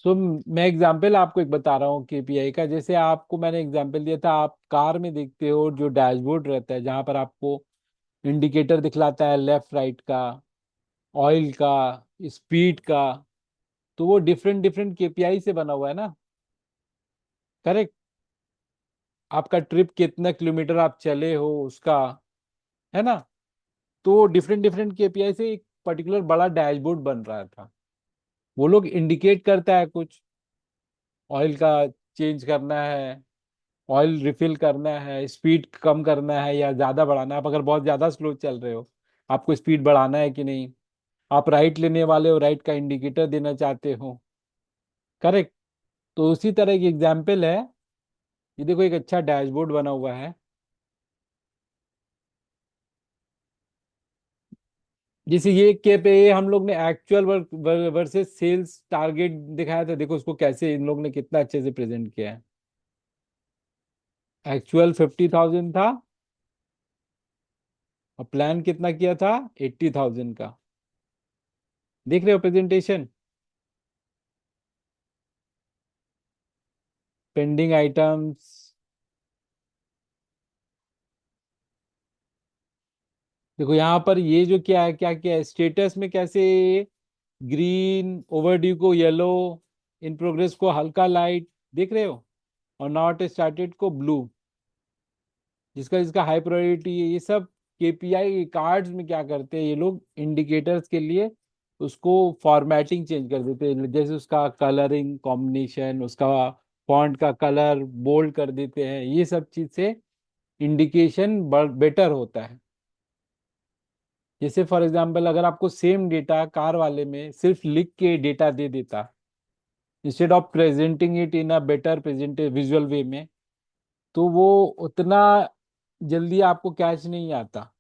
सो मैं एग्जांपल आपको एक बता रहा हूँ केपीआई का। जैसे आपको मैंने एग्जांपल दिया था, आप कार में देखते हो जो डैशबोर्ड रहता है, जहाँ पर आपको इंडिकेटर दिखलाता है लेफ्ट राइट का, ऑयल का, स्पीड का। तो वो डिफरेंट डिफरेंट केपीआई से बना हुआ है ना। करेक्ट। आपका ट्रिप कितना किलोमीटर आप चले हो उसका, है ना। तो डिफरेंट डिफरेंट केपीआई से एक पर्टिकुलर बड़ा डैशबोर्ड बन रहा था। वो लोग इंडिकेट करता है कुछ, ऑयल का चेंज करना है, ऑयल रिफिल करना है, स्पीड कम करना है या ज़्यादा बढ़ाना है। आप अगर बहुत ज़्यादा स्लो चल रहे हो, आपको स्पीड बढ़ाना है कि नहीं। आप राइट लेने वाले हो, राइट का इंडिकेटर देना चाहते हो। करेक्ट। तो उसी तरह की एग्जाम्पल है। ये देखो एक अच्छा डैशबोर्ड बना हुआ है। जैसे ये के पे ये हम लोग ने एक्चुअल वर्सेस सेल्स टारगेट दिखाया था। देखो उसको कैसे इन लोग ने कितना अच्छे से प्रेजेंट किया है। एक्चुअल 50,000 था और प्लान कितना किया था, 80,000 का। देख रहे हो प्रेजेंटेशन। Pending items. देखो यहाँ पर ये जो क्या है, क्या क्या है स्टेटस में, कैसे ग्रीन ओवरड्यू को येलो, इन प्रोग्रेस को हल्का लाइट, देख रहे हो। और नॉट स्टार्टेड को ब्लू, जिसका जिसका हाई प्रायोरिटी है। ये सब केपीआई कार्ड्स में क्या करते हैं ये लोग, इंडिकेटर्स के लिए उसको फॉर्मेटिंग चेंज कर देते हैं। जैसे उसका कलरिंग कॉम्बिनेशन, उसका फॉन्ट का कलर बोल्ड कर देते हैं। ये सब चीज से इंडिकेशन बेटर होता है। जैसे फॉर एग्जांपल अगर आपको सेम डेटा कार वाले में सिर्फ लिख के डेटा दे देता, instead of presenting it in a better present visual way में, तो वो उतना जल्दी आपको कैच नहीं आता।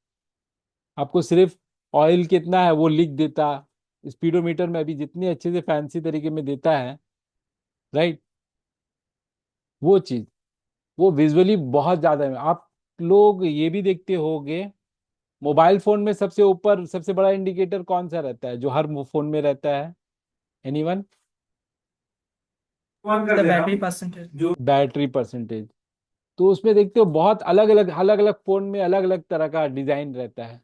आपको सिर्फ ऑयल कितना है वो लिख देता, स्पीडोमीटर में अभी जितने अच्छे से फैंसी तरीके में देता है, राइट। वो चीज, वो विजुअली बहुत ज्यादा है। आप लोग ये भी देखते होंगे, मोबाइल फोन में सबसे ऊपर सबसे बड़ा इंडिकेटर कौन सा रहता है जो हर फोन में रहता है। एनीवन। द बैटरी परसेंटेज जो। Battery percentage. तो उसमें देखते हो बहुत अलग अलग फोन में अलग अलग तरह का डिजाइन रहता है।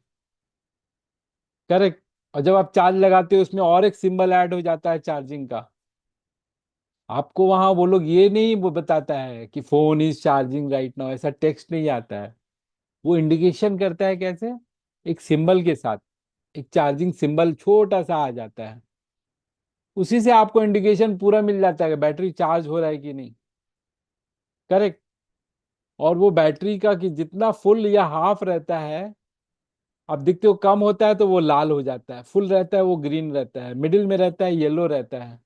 करेक्ट। और जब आप चार्ज लगाते हो उसमें और एक सिंबल ऐड हो जाता है चार्जिंग का। आपको वहां वो लोग ये नहीं वो बताता है कि phone is charging right now, ऐसा टेक्स्ट नहीं आता है। वो इंडिकेशन करता है कैसे, एक सिंबल के साथ, एक चार्जिंग सिंबल छोटा सा आ जाता है। उसी से आपको इंडिकेशन पूरा मिल जाता है कि बैटरी चार्ज हो रहा है कि नहीं। करेक्ट। और वो बैटरी का कि जितना फुल या हाफ रहता है, आप देखते हो कम होता है तो वो लाल हो जाता है, फुल रहता है वो ग्रीन रहता है, मिडिल में रहता है येलो रहता है।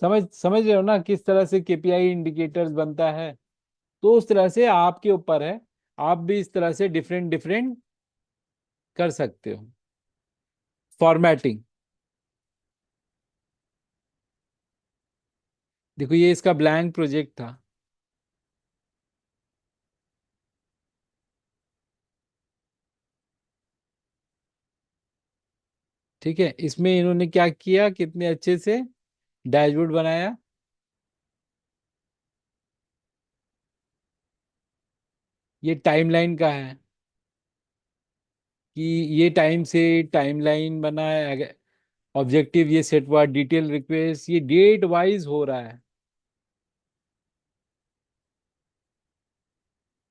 समझ समझ रहे हो ना किस तरह से केपीआई इंडिकेटर्स बनता है। तो उस तरह से आपके ऊपर है, आप भी इस तरह से डिफरेंट डिफरेंट कर सकते हो फॉर्मेटिंग। देखो ये इसका ब्लैंक प्रोजेक्ट था। ठीक है, इसमें इन्होंने क्या किया, कितने अच्छे से डैशबोर्ड बनाया। ये टाइमलाइन का है कि ये टाइम से टाइमलाइन बना है। ऑब्जेक्टिव ये सेट हुआ, डिटेल रिक्वेस्ट ये डेट वाइज हो रहा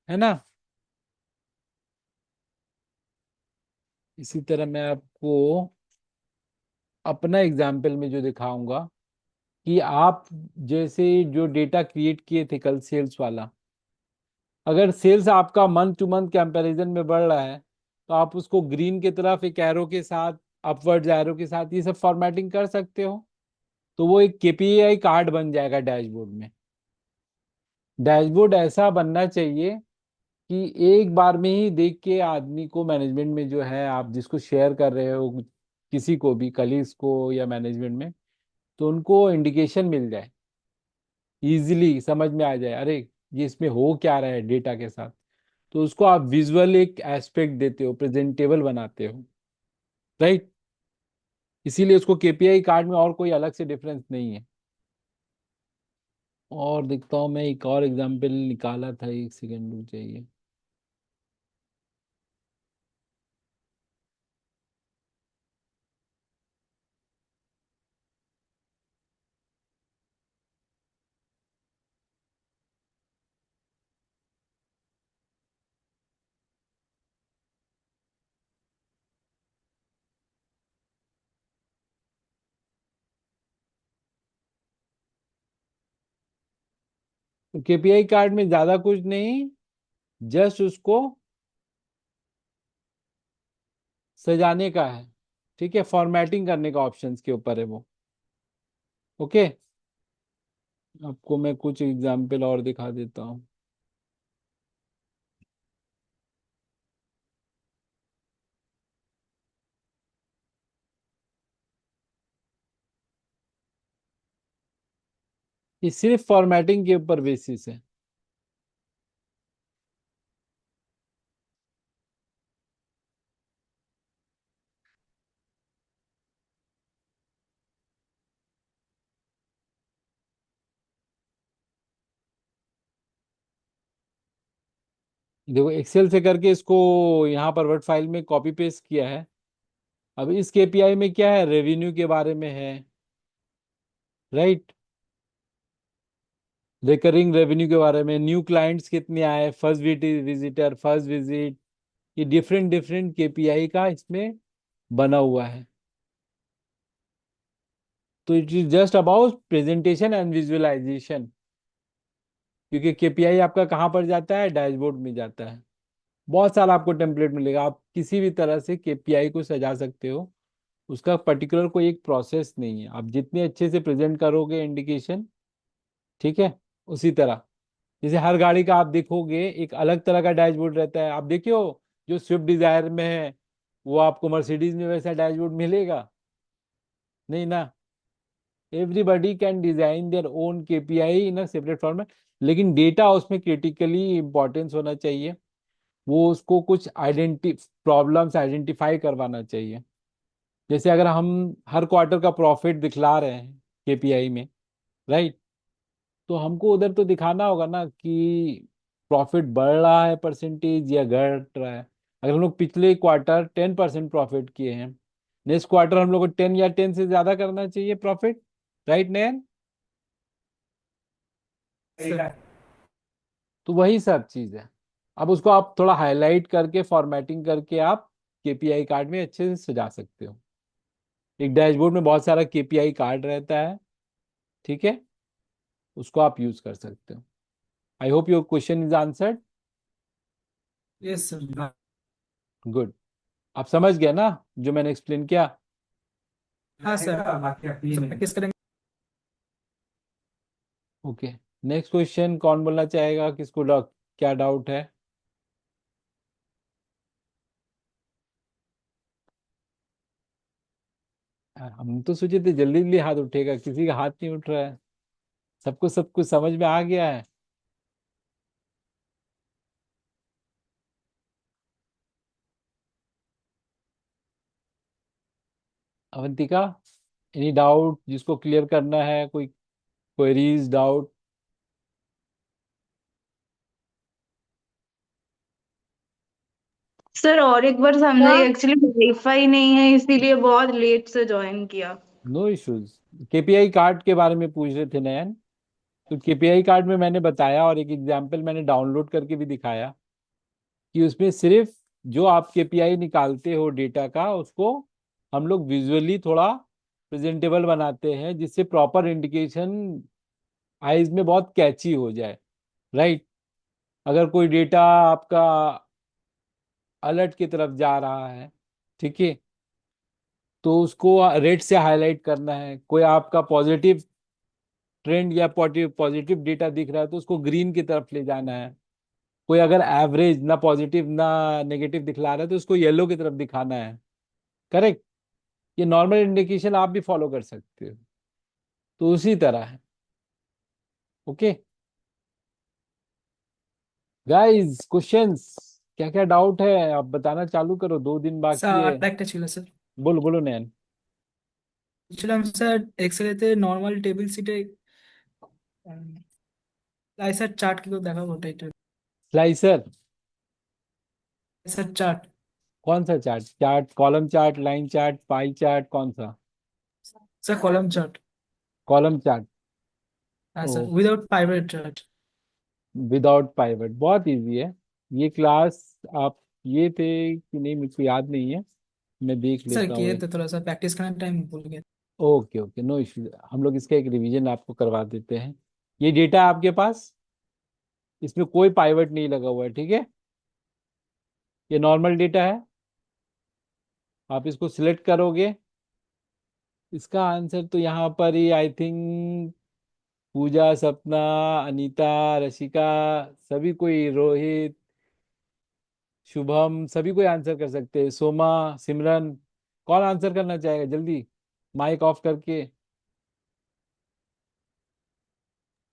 है ना। इसी तरह मैं आपको अपना एग्जाम्पल में जो दिखाऊंगा कि आप जैसे जो डेटा क्रिएट किए थे कल सेल्स वाला, अगर सेल्स आपका मंथ टू मंथ कंपैरिजन में बढ़ रहा है, तो आप उसको ग्रीन की तरफ एक एरो के साथ, अपवर्ड एरो के साथ ये सब फॉर्मेटिंग कर सकते हो। तो वो एक केपीआई कार्ड बन जाएगा डैशबोर्ड में। डैशबोर्ड ऐसा बनना चाहिए कि एक बार में ही देख के आदमी को, मैनेजमेंट में जो है आप जिसको शेयर कर रहे हो, किसी को भी कलीग्स को या मैनेजमेंट में, तो उनको इंडिकेशन मिल जाए, इजीली समझ में आ जाए, अरे ये इसमें हो क्या रहा है डेटा के साथ। तो उसको आप विजुअल एक एस्पेक्ट देते हो, प्रेजेंटेबल बनाते हो, राइट। इसीलिए उसको केपीआई कार्ड में और कोई अलग से डिफरेंस नहीं है। और देखता हूँ मैं, एक और एग्जांपल निकाला था, एक सेकेंड रुक जाइए। तो केपीआई कार्ड में ज्यादा कुछ नहीं, जस्ट उसको सजाने का है। ठीक है, फॉर्मेटिंग करने का ऑप्शंस के ऊपर है वो। ओके, आपको मैं कुछ एग्जांपल और दिखा देता हूँ। ये सिर्फ फॉर्मेटिंग के ऊपर बेसिस है। देखो, एक्सेल से करके इसको यहाँ पर वर्ड फाइल में कॉपी पेस्ट किया है। अब इस केपीआई में क्या है, रेवेन्यू के बारे में है, राइट। रिकरिंग रेवेन्यू के बारे में, न्यू क्लाइंट्स कितने आए, फर्स्ट विजिटर, फर्स्ट विजिट, ये डिफरेंट डिफरेंट केपीआई का इसमें बना हुआ है। तो it is just about presentation and visualization, क्योंकि केपीआई आपका कहाँ पर जाता है, डैशबोर्ड में जाता है। बहुत सारा आपको टेम्पलेट मिलेगा, आप किसी भी तरह से केपीआई को सजा सकते हो। उसका पर्टिकुलर कोई एक प्रोसेस नहीं है, आप जितने अच्छे से प्रेजेंट करोगे इंडिकेशन, ठीक है, उसी तरह। जैसे हर गाड़ी का आप देखोगे एक अलग तरह का डैशबोर्ड रहता है, आप देखियो जो स्विफ्ट डिजायर में है, वो आपको मर्सिडीज में वैसा डैशबोर्ड मिलेगा नहीं ना। Everybody can design their own KPI in a separate format, लेकिन डेटा उसमें क्रिटिकली इंपॉर्टेंस होना चाहिए। वो उसको कुछ प्रॉब्लम्स आइडेंटिफाई करवाना चाहिए। जैसे अगर हम हर क्वार्टर का प्रॉफिट दिखला रहे हैं केपीआई में, राइट, तो हमको उधर तो दिखाना होगा ना कि प्रॉफिट बढ़ रहा है परसेंटेज या घट रहा है। अगर हम लोग पिछले क्वार्टर 10% प्रॉफिट किए हैं, नेक्स्ट क्वार्टर हम लोग को 10 या 10 से ज्यादा करना चाहिए प्रॉफिट, राइट नैन। सर। तो वही सब चीज है। अब उसको आप थोड़ा हाईलाइट करके फॉर्मेटिंग करके आप केपीआई कार्ड में अच्छे से सजा सकते हो। एक डैशबोर्ड में बहुत सारा केपीआई कार्ड रहता है, ठीक है, उसको आप यूज कर सकते हो। I hope your question is answered. Yes sir. Good. आप समझ गए ना जो मैंने एक्सप्लेन किया। हाँ सर, प्रैक्टिस करेंगे। ओके, नेक्स्ट क्वेश्चन कौन बोलना चाहेगा, किसको क्या डाउट है। हम तो सोचे थे जल्दी जल्दी हाथ उठेगा, किसी का हाथ नहीं उठ रहा है। सबको सब कुछ समझ में आ गया है। अवंतिका, एनी डाउट जिसको क्लियर करना है, कोई क्वेरीज डाउट। सर और एक बार समझाइए, एक्चुअली वाईफाई नहीं है इसीलिए बहुत लेट से ज्वाइन किया। No issues. केपीआई कार्ड के बारे में पूछ रहे थे नयन। तो केपीआई कार्ड में मैंने बताया, और एक एग्जांपल मैंने डाउनलोड करके भी दिखाया कि उसमें सिर्फ जो आप केपीआई निकालते हो डेटा का, उसको हम लोग विजुअली थोड़ा प्रेजेंटेबल बनाते हैं, जिससे प्रॉपर इंडिकेशन आईज में बहुत कैची हो जाए, राइट। अगर कोई डेटा आपका अलर्ट की तरफ जा रहा है, ठीक है, तो उसको रेड से हाईलाइट करना है। कोई आपका पॉजिटिव ट्रेंड या पॉजिटिव डेटा दिख रहा है, तो उसको ग्रीन की तरफ ले जाना है। कोई अगर एवरेज ना पॉजिटिव ना नेगेटिव दिखला रहा है, तो उसको येलो की तरफ दिखाना है। करेक्ट। ये नॉर्मल इंडिकेशन आप भी फॉलो कर सकते हो, तो उसी तरह है। ओके गाइस, क्वेश्चंस, क्या क्या डाउट है आप बताना चालू करो, 2 दिन बाकी सर है। একটা ছিল স্যার। बोलो बोलो नैन। एक्चुअली हम सर एक्सेल তে নর্মাল টেবিল সিটে স্লাইসার চার্ট কি করে দেখাবো ওটাই তো स्लाइसर? স্যার চার্ট कौन सा chart? Chart, column chart, line chart, pie chart, कौन सा? Sir column chart column chart. हाँ ओ, sir without pivot chart without pivot बहुत इजी है। ये क्लास आप ये थे कि नहीं मेरे को याद नहीं है, मैं देख सर लेता हूँ किए एक। थे थोड़ा सा प्रैक्टिस करने टाइम भूल गए ओके ओके, नो इश्यू, हम लोग इसका एक रिवीजन आपको करवा देते हैं। ये डेटा आपके पास, इसमें कोई पाइवट नहीं लगा हुआ है, ठीक है? ये नॉर्मल डेटा है, आप इसको सिलेक्ट करोगे। इसका आंसर तो यहाँ पर ही आई थिंक पूजा, सपना, अनीता, रशिका, सभी कोई, रोहित, शुभम, सभी कोई आंसर कर सकते हैं। सोमा, सिमरन, कौन आंसर करना चाहेगा जल्दी माइक ऑफ करके?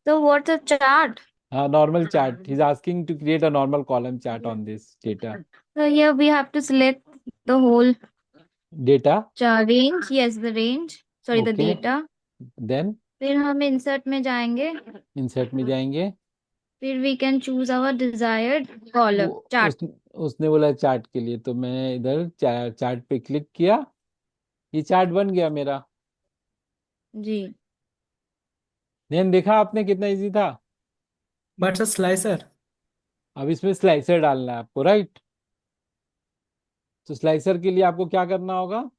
So what's a chart? हाँ, normal chart, he is asking to create a normal column chart on this data. So here we have to select the whole data, range. Yes, the range. Sorry, the okay, data. Then फिर हम insert में जाएंगे. Insert में जाएंगे। फिर we can choose our desired column वो chart. उसने बोला चार्ट के लिए, तो मैं इधर चार्ट पे क्लिक किया, ये चार्ट बन गया मेरा। जी. देन देखा आपने कितना इजी था। बट सर स्लाइसर अब इसमें स्लाइसर डालना है आपको, राइट? तो स्लाइसर के लिए आपको क्या करना होगा,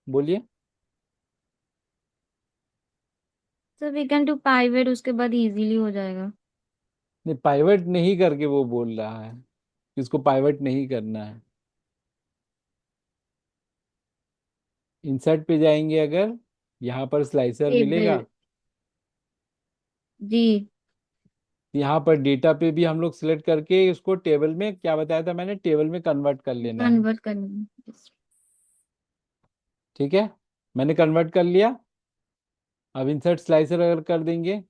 बोलिए। So we can do pivot, उसके बाद इजीली हो जाएगा. नहीं, पाइवट नहीं करके वो बोल रहा है कि उसको पाइवट नहीं करना है। इंसर्ट पे जाएंगे अगर, यहाँ पर स्लाइसर मिलेगा। टेबल. जी. यहाँ पर डेटा पे भी हम लोग सिलेक्ट करके उसको टेबल में, क्या बताया था मैंने, टेबल में कन्वर्ट कर लेना है। कन्वर्ट करना. ठीक है, मैंने कन्वर्ट कर लिया। अब इंसर्ट स्लाइसर अगर कर देंगे,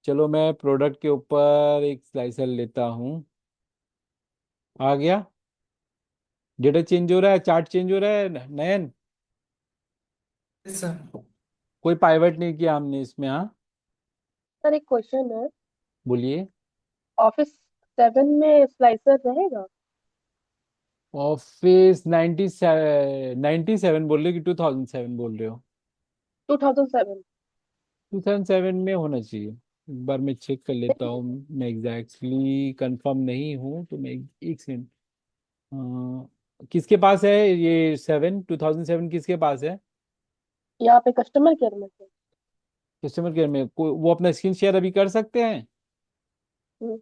चलो मैं प्रोडक्ट के ऊपर एक स्लाइसर लेता हूँ, आ गया। डेटा चेंज हो रहा है, चार्ट चेंज हो रहा है नयन। सर कोई पाइवट नहीं किया हमने इसमें, हाँ? सर एक क्वेश्चन है। बोलिए। ऑफिस 7 में स्लाइसर रहेगा? ऑफिस 97 बोल रहे हो कि 2007 बोल रहे हो? 2007। 2007 में होना चाहिए, एक बार मैं चेक कर लेता नहीं, हूँ, मैं एग्जैक्टली कंफर्म नहीं हूँ, तो मैं एक सेकंड। किसके पास है ये 2007 किसके पास है? यहाँ पे कस्टमर केयर में थे। कस्टमर केयर में वो अपना स्क्रीन शेयर अभी कर सकते हैं? हम्म,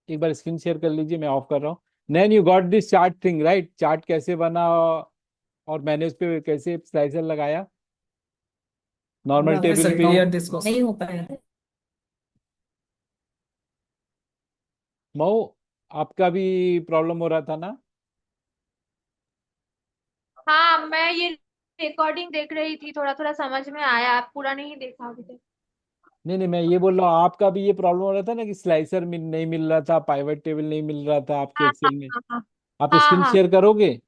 एक बार स्क्रीन शेयर कर लीजिए, मैं ऑफ कर रहा हूँ। नैन, you got this chart thing right? Chart कैसे बना और मैंने उस पर कैसे स्लाइसर लगाया नॉर्मल टेबल सर पे? क्लियर दिस नहीं हो पाएगा मऊ, आपका भी प्रॉब्लम हो रहा था ना? हाँ, मैं ये रिकॉर्डिंग देख रही थी, थोड़ा थोड़ा समझ में आया, आप पूरा नहीं देखा अभी तक। नहीं नहीं, मैं ये बोल रहा हूँ आपका भी ये प्रॉब्लम हो रहा था ना कि स्लाइसर नहीं मिल रहा था, पाइवट टेबल नहीं मिल रहा था आपके हाँ हाँ एक्सेल में। हाँ आप हाँ स्क्रीन हाँ शेयर करोगे?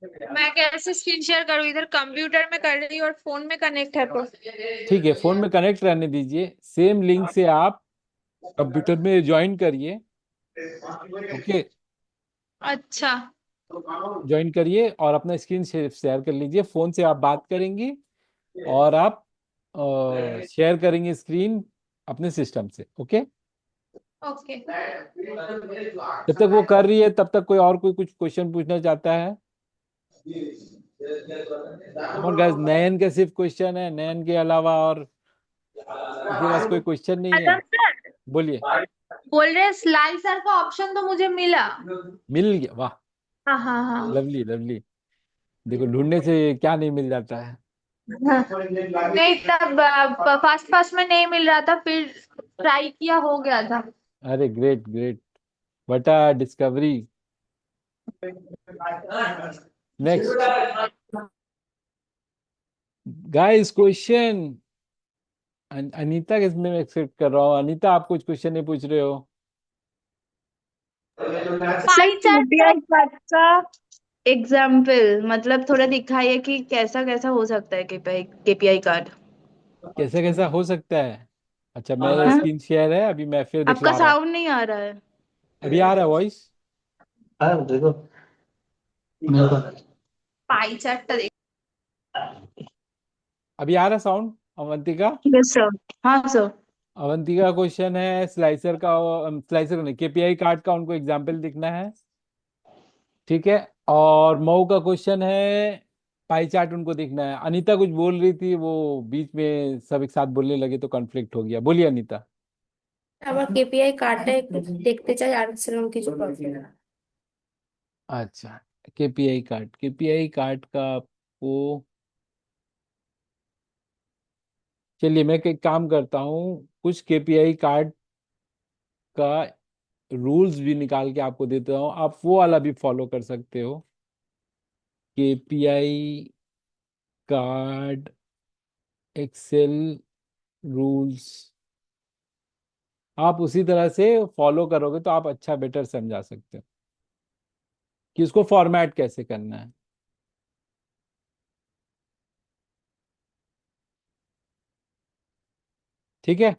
मैं कैसे स्क्रीन शेयर करूँ? इधर कंप्यूटर में कर रही हूँ और फोन में कनेक्ट है तो। ठीक है, फोन में कनेक्ट रहने दीजिए, सेम लिंक से आप कंप्यूटर में ज्वाइन करिए। ओके, अच्छा। ज्वाइन करिए और अपना स्क्रीन शेयर कर लीजिए। फोन से आप बात करेंगे और आप शेयर करेंगे स्क्रीन अपने सिस्टम से। Okay, okay. जब तक वो कर रही है तब तक कोई और कोई कुछ क्वेश्चन पूछना चाहता है? और गाइस, नयन का सिर्फ क्वेश्चन है, नयन के अलावा और किसी के पास कोई क्वेश्चन नहीं है? आदम सर बोलिए। बोल रहे स्लाइसर का ऑप्शन तो मुझे मिला। मिल गया, वाह, हाँ हाँ हाँ लवली लवली। देखो, ढूंढने से क्या नहीं मिल जाता है। हाँ। नहीं तब फास्ट फास्ट में नहीं मिल रहा था, फिर ट्राई किया, हो गया था। अरे ग्रेट ग्रेट, बटा discovery. Next guys, question. Anita के मैं एक्सेप्ट कर रहा हूँ। अनीता, आप कुछ क्वेश्चन नहीं पूछ रहे हो? सर पाई चार्ट पीडीएफ का एग्जाम्पल मतलब थोड़ा दिखाइए कि कैसा कैसा हो सकता है केपीआई कार्ड। कैसा कैसा हो सकता है? अच्छा, मैं हाँ? स्क्रीन शेयर है, अभी मैं फिर आपका दिखला रहा हूँ। साउंड नहीं आ रहा है। अभी आ रहा है वॉइस? पाई चार्ट देख। अभी आ रहा साउंड अवंतिका? Yes sir. हाँ सर। अवंतिका क्वेश्चन है स्लाइसर का, स्लाइसर नहीं, केपीआई कार्ड का उनको एग्जाम्पल दिखना है। ठीक है। और मऊ का क्वेश्चन है पाई चार्ट उनको दिखना है। अनीता कुछ बोल रही थी, वो बीच में सब एक साथ बोलने लगे तो कॉन्फ्लिक्ट हो गया। बोलिए अनीता। আবার কেপিআই কার্ডটা একটু দেখতে চাই আর সেরকম কিছু প্রবলেম। अच्छा, केपीआई कार्ड का आपको, चलिए मैं एक काम करता हूँ, कुछ केपीआई कार्ड का रूल्स भी निकाल के आपको देता हूँ, आप वो वाला भी फॉलो कर सकते हो। केपीआई कार्ड एक्सेल रूल्स, आप उसी तरह से फॉलो करोगे तो आप अच्छा बेटर समझा सकते हो कि उसको फॉर्मेट कैसे करना है। ठीक है।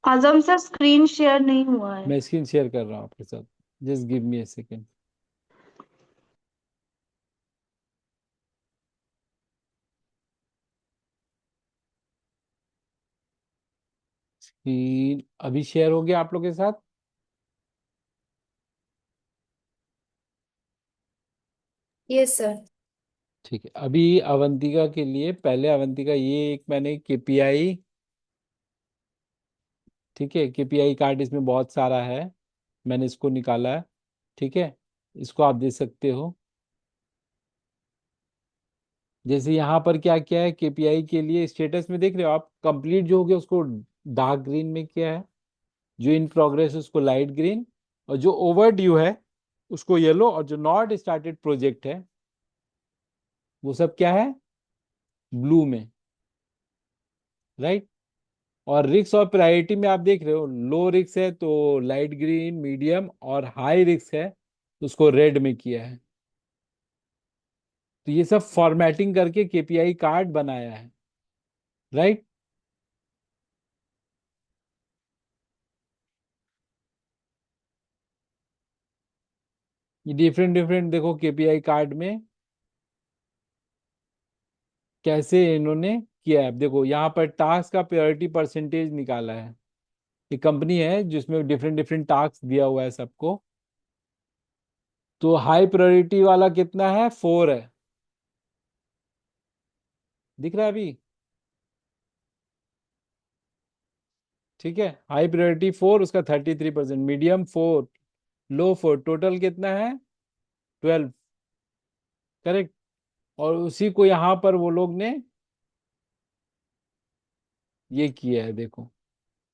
आजम सर स्क्रीन शेयर नहीं हुआ है। मैं स्क्रीन शेयर कर रहा हूँ आपके साथ, जस्ट गिव मी ए सेकेंड। स्क्रीन अभी शेयर हो गया आप लोग के साथ? Yes sir. ठीक है। अभी अवंतिका के लिए, पहले अवंतिका ये एक मैंने केपीआई, ठीक है, केपीआई कार्ड इसमें बहुत सारा है, मैंने इसको निकाला है। ठीक है, इसको आप देख सकते हो। जैसे यहाँ पर क्या क्या है केपीआई के लिए स्टेटस में देख रहे हो आप, कंप्लीट जो हो गया उसको डार्क ग्रीन में किया है, जो इन प्रोग्रेस उसको लाइट ग्रीन, और जो ओवर ड्यू है उसको येलो, और जो नॉट स्टार्टेड प्रोजेक्ट है वो सब क्या है, ब्लू में। राइट। और रिक्स और प्रायोरिटी में आप देख रहे हो, लो रिक्स है तो लाइट ग्रीन, मीडियम, और हाई रिक्स है तो उसको रेड में किया है। तो ये सब फॉर्मेटिंग करके केपीआई कार्ड बनाया है। राइट। ये डिफरेंट डिफरेंट देखो केपीआई कार्ड में कैसे इन्होंने किया है। देखो यहाँ पर टास्क का प्रायोरिटी परसेंटेज निकाला है। ये कंपनी है जिसमें डिफरेंट डिफरेंट टास्क दिया हुआ है सबको। तो हाई प्रायोरिटी वाला कितना है, 4 है, दिख रहा है अभी? ठीक है, हाई प्रायोरिटी 4, उसका 33%, मीडियम 4, लो 4, टोटल कितना है, 12। करेक्ट। और उसी को यहाँ पर वो लोग ने ये किया है, देखो।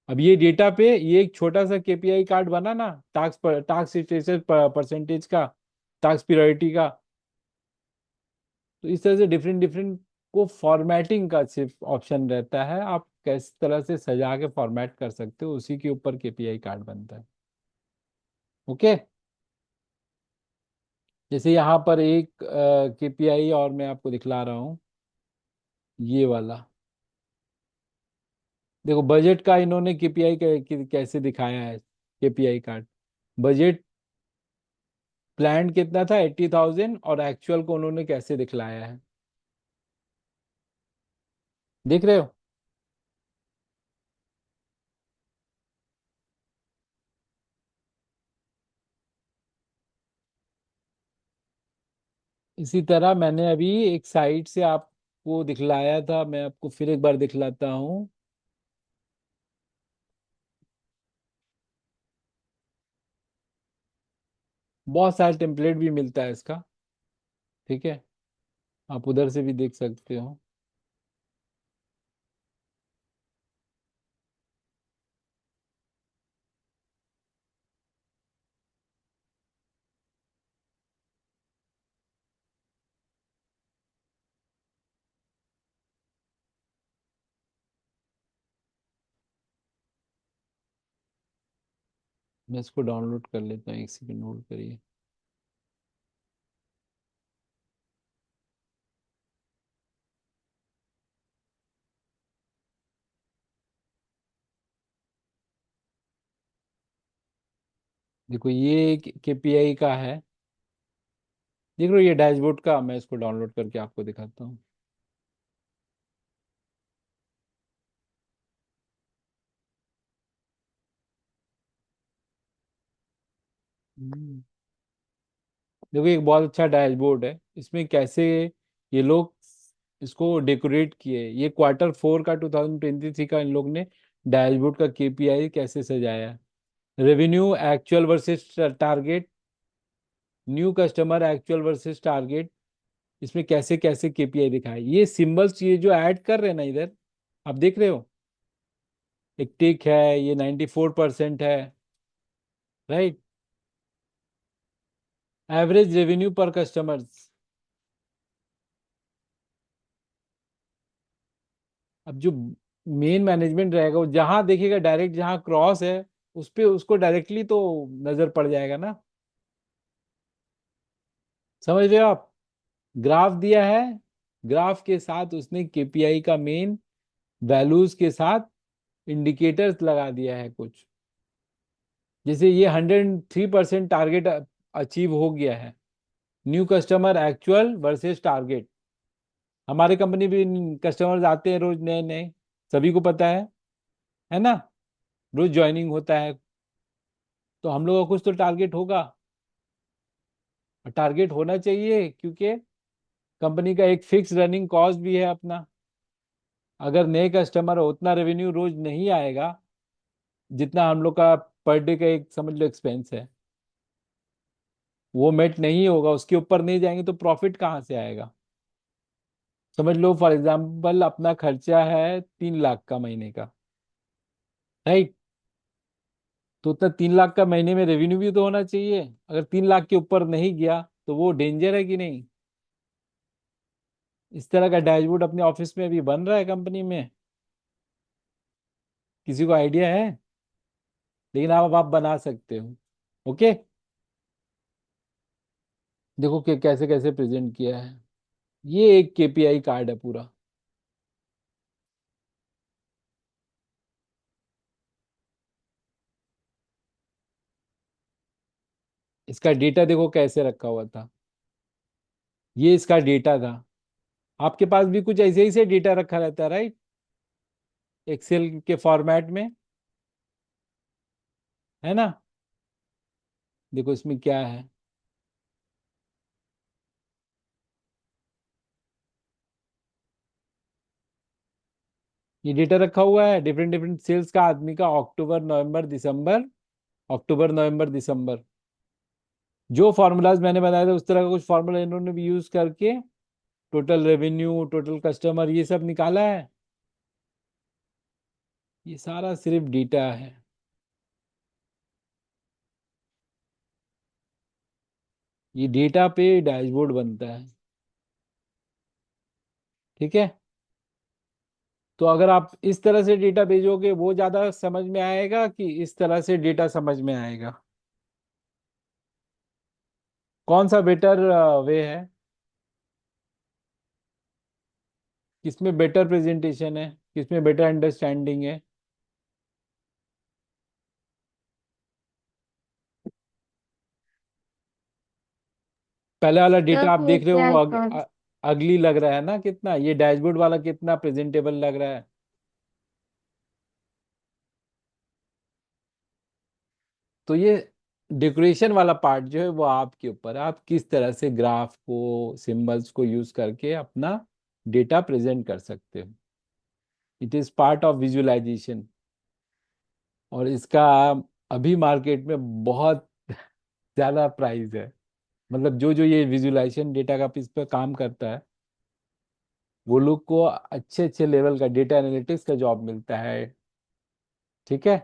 अब ये डेटा पे ये एक छोटा सा केपीआई कार्ड बना ना, टास्क पर टास्क स्टेटस परसेंटेज का, टास्क प्रायोरिटी का। तो इस तरह से डिफरेंट डिफरेंट को फॉर्मेटिंग का सिर्फ ऑप्शन रहता है, आप किस तरह से सजा के फॉर्मेट कर सकते हो, उसी के ऊपर केपीआई कार्ड बनता है। ओके। जैसे यहाँ पर एक केपीआई और मैं आपको दिखला रहा हूँ, ये वाला देखो, बजट का इन्होंने केपीआई कैसे दिखाया है, केपीआई कार्ड। बजट प्लान कितना था, 80,000, और एक्चुअल को उन्होंने कैसे दिखलाया है, देख रहे हो? इसी तरह मैंने अभी एक साइट से आपको दिखलाया था, मैं आपको फिर एक बार दिखलाता हूँ। बहुत सारे टेम्पलेट भी मिलता है इसका। ठीक है, आप उधर से भी देख सकते हो। मैं इसको डाउनलोड कर लेता हूँ, एक सेकंड होल्ड करिए। देखो ये केपीआई का है, देख लो ये डैशबोर्ड का, मैं इसको डाउनलोड करके आपको दिखाता हूँ। हम्म, देखो एक बहुत अच्छा डैशबोर्ड है, इसमें कैसे ये लोग इसको डेकोरेट किए। ये Q4 का 2023 का इन लोग ने डैशबोर्ड का केपीआई कैसे सजाया। Revenue actual versus target, new customer actual versus target, इसमें कैसे कैसे केपीआई दिखाए। ये सिंबल्स ये जो ऐड कर रहे हैं ना इधर, आप देख रहे हो, एक टिक है, ये 94% है, राइट। एवरेज रेवेन्यू पर कस्टमर्स, अब जो मेन मैनेजमेंट रहेगा वो जहां देखेगा डायरेक्ट, जहां क्रॉस है उस पे उसको डायरेक्टली तो नजर पड़ जाएगा ना। समझ रहे हो आप, ग्राफ दिया है, ग्राफ के साथ उसने केपीआई का मेन वैल्यूज के साथ इंडिकेटर्स लगा दिया है कुछ। जैसे ये 103% टारगेट अचीव हो गया है, new customer actual versus target. हमारे कंपनी भी कस्टमर्स आते हैं रोज नए नए, सभी को पता है ना, रोज ज्वाइनिंग होता है, तो हम लोग का कुछ तो टारगेट होगा, और टारगेट होना चाहिए क्योंकि कंपनी का एक फिक्स रनिंग कॉस्ट भी है अपना। अगर नए कस्टमर हो उतना रेवेन्यू रोज नहीं आएगा जितना हम लोग का पर डे का एक समझ लो एक्सपेंस है, वो मेट नहीं होगा, उसके ऊपर नहीं जाएंगे तो प्रॉफिट कहाँ से आएगा। समझ लो फॉर एग्जाम्पल अपना खर्चा है 3 लाख का महीने का, राइट, तो उतना 3 लाख का महीने में रेवेन्यू भी तो होना चाहिए। अगर 3 लाख के ऊपर नहीं गया तो वो डेंजर है कि नहीं। इस तरह का डैशबोर्ड अपने ऑफिस में अभी बन रहा है कंपनी में, किसी को आइडिया है? लेकिन आप बना सकते हो। ओके, देखो कि कैसे कैसे प्रेजेंट किया है। ये एक केपीआई कार्ड है पूरा। इसका डेटा देखो कैसे रखा हुआ था, ये इसका डेटा था। आपके पास भी कुछ ऐसे ही से डेटा रखा रहता है, राइट, एक्सेल के फॉर्मेट में, है ना। देखो इसमें क्या है, ये डेटा रखा हुआ है डिफरेंट डिफरेंट सेल्स का, आदमी का, अक्टूबर नवंबर दिसंबर, अक्टूबर नवंबर दिसंबर। जो फॉर्मूलाज मैंने बताया था उस तरह का कुछ फॉर्मूला इन्होंने भी यूज करके टोटल रेवेन्यू, टोटल कस्टमर, ये सब निकाला है। ये सारा सिर्फ डेटा है। ये डेटा पे डैशबोर्ड बनता है, ठीक है। तो अगर आप इस तरह से डेटा भेजोगे वो ज्यादा समझ में आएगा कि इस तरह से डेटा समझ में आएगा? कौन सा बेटर वे है, किसमें बेटर प्रेजेंटेशन है, किसमें बेटर अंडरस्टैंडिंग है? पहले वाला डेटा आप देख रहे हो वो अगली लग रहा है ना कितना, ये डैशबोर्ड वाला कितना प्रेजेंटेबल लग रहा है। तो ये डेकोरेशन वाला पार्ट जो है वो आपके ऊपर है, आप किस तरह से ग्राफ को, सिंबल्स को यूज करके अपना डेटा प्रेजेंट कर सकते हो। It is part of visualization, और इसका अभी मार्केट में बहुत ज्यादा प्राइस है। मतलब जो जो ये विजुअलाइजेशन डेटा का इस पर काम करता है वो लोग को अच्छे अच्छे लेवल का डेटा एनालिटिक्स का जॉब मिलता है, ठीक है।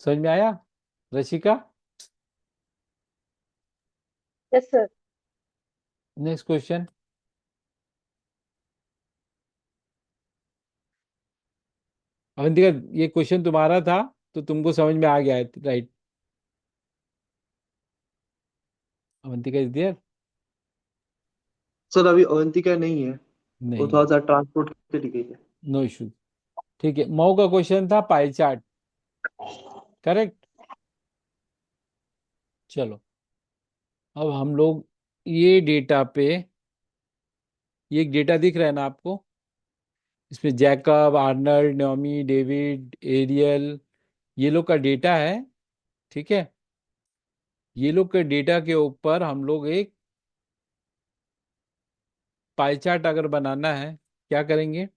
समझ में आया Rashika? Yes sir. Next question. Avantika ये क्वेश्चन तुम्हारा था, तो तुमको समझ में आ गया है, right? Avantika is there? Sir अभी अवंतिका नहीं है, वो नहीं, थोड़ा सा ट्रांसपोर्ट के लिए गई है। No issue. ठीक है, मऊ का क्वेश्चन था पाई चार्ट, करेक्ट। चलो, अब हम लोग ये डेटा पे, ये एक डेटा दिख रहा है ना आपको, इसमें Jacob, Arnold, Nomi, David, aerial, ये लोग का डेटा है, ठीक है। ये लोग के डेटा के ऊपर हम लोग एक पाई चार्ट अगर बनाना है, क्या करेंगे?